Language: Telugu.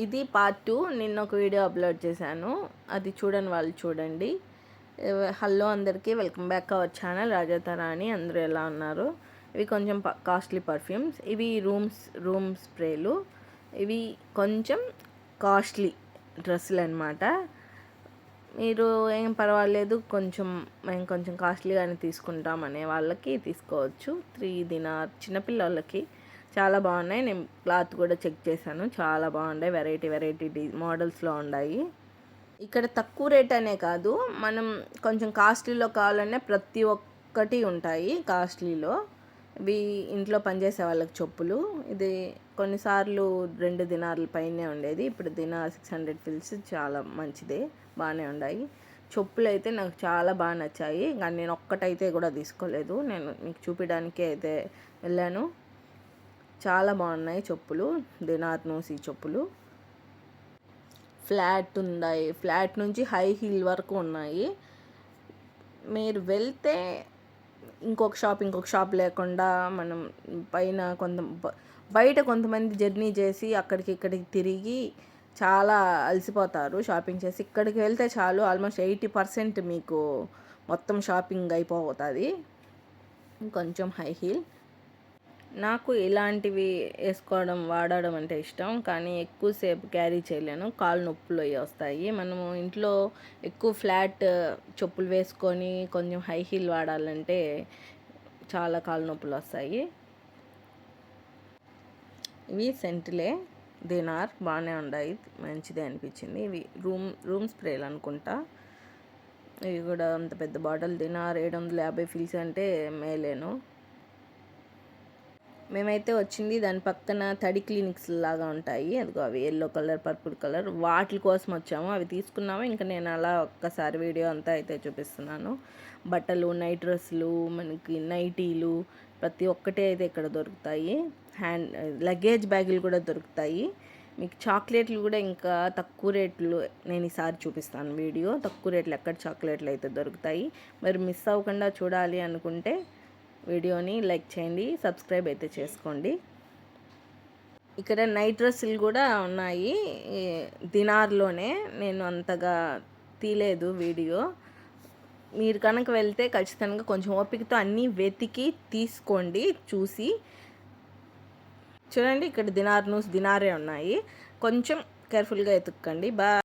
ఇది పార్ట్ 2. నిన్న ఒక వీడియో అప్లోడ్ చేశాను, అది చూడని వాళ్ళు చూడండి. హలో అందరికీ, వెల్కమ్ బ్యాక్ అవర్ ఛానల్ రాజాతారాణి. అందరూ ఎలా ఉన్నారు? ఇవి కొంచెం కాస్ట్లీ పర్ఫ్యూమ్స్. ఇవి రూమ్ స్ప్రేలు. ఇవి కొంచెం కాస్ట్లీ డ్రెస్సులు అనమాట. మీరు ఏం పర్వాలేదు, మేము కొంచెం కాస్ట్లీగానే తీసుకుంటాం అనే వాళ్ళకి తీసుకోవచ్చు. 3 dinar చిన్నపిల్లలకి చాలా బాగున్నాయి. నేను క్లాత్ కూడా చెక్ చేశాను, చాలా బాగున్నాయి. వెరైటీ మోడల్స్లో ఉన్నాయి. ఇక్కడ తక్కువ రేట్ అనే కాదు, మనం కొంచెం కాస్ట్లీలో కావాలనే ప్రతి ఒక్కటి ఉంటాయి కాస్ట్లీలో. ఇవి ఇంట్లో పనిచేసే వాళ్ళకి చెప్పులు. ఇది కొన్నిసార్లు 2 దినార్ల పైనే ఉండేది, ఇప్పుడు దినార్ 600 ఫిల్స్. చాలా మంచిదే, బాగానే ఉన్నాయి. చెప్పులు అయితే నాకు చాలా బాగా నచ్చాయి, కానీ నేను ఒక్కటైతే కూడా తీసుకోలేదు. నేను మీకు చూపించడానికే అయితే వెళ్ళాను. చాలా బాగున్నాయి చెప్పులు, దినార్ నూసి చెప్పులు. ఫ్లాట్ ఉన్నాయి, ఫ్లాట్ నుంచి హై హీల్ వరకు ఉన్నాయి. మీరు వెళ్తే ఇంకొక షాప్ లేకుండా మనం పైన బయట కొంతమంది జర్నీ చేసి అక్కడికి ఇక్కడికి తిరిగి చాలా అలసిపోతారు షాపింగ్ చేసి. ఇక్కడికి వెళ్తే చాలు, ఆల్మోస్ట్ 80% మీకు మొత్తం షాపింగ్ అయిపోతుంది. కొంచెం హై హీల్. నాకు ఇలాంటివి వాడడం అంటే ఇష్టం, కానీ ఎక్కువసేపు క్యారీ చేయలేను, కాళ్ళు నొప్పులు అవి వస్తాయి. మనము ఇంట్లో ఎక్కువ ఫ్లాట్ చెప్పులు వేసుకొని కొంచెం హై హీల్ వాడాలంటే చాలా కాళ్ళు నొప్పులు వస్తాయి. ఇవి సెంట్లే దినార్, బాగానే ఉన్నాయి, మంచిదే అనిపించింది. ఇవి రూమ్ స్ప్రేలు అనుకుంటా. ఇవి కూడా అంత పెద్ద బాటిల్, దినార్ 750 ఫిల్స్ అంటే మేలేను. మేమైతే వచ్చింది దాని పక్కన తడి క్లినిక్స్ లాగా ఉంటాయి, అదిగో అవి ఎల్లో కలర్, పర్పుల్ కలర్, వాటి కోసం వచ్చాము. అవి తీసుకున్నాము. ఇంకా నేను అలా ఒక్కసారి వీడియో అంతా అయితే చూపిస్తున్నాను. బట్టలు, నైట్ డ్రెస్సులు, మనకి నైటీలు, ప్రతి ఒక్కటే అయితే ఇక్కడ దొరుకుతాయి. లగేజ్ బ్యాగులు కూడా దొరుకుతాయి. మీకు చాక్లెట్లు కూడా ఇంకా తక్కువ రేట్లు, నేను ఈసారి చూపిస్తాను వీడియో. తక్కువ రేట్లు ఎక్కడ చాక్లెట్లు అయితే దొరుకుతాయి. మరి మిస్ అవ్వకుండా చూడాలి అనుకుంటే వీడియోని లైక్ చేయండి, సబ్స్క్రైబ్ అయితే చేసుకోండి. ఇక్కడ నైట్ డ్రెస్సులు కూడా ఉన్నాయి దినార్లోనే. నేను అంతగా తీయలేదు వీడియో. మీరు కనుక వెళ్తే ఖచ్చితంగా కొంచెం ఓపికతో అన్నీ వెతికి తీసుకోండి, చూసి. చూడండి, ఇక్కడ దినారే ఉన్నాయి, కొంచెం కేర్ఫుల్గా ఎతుక్కండి.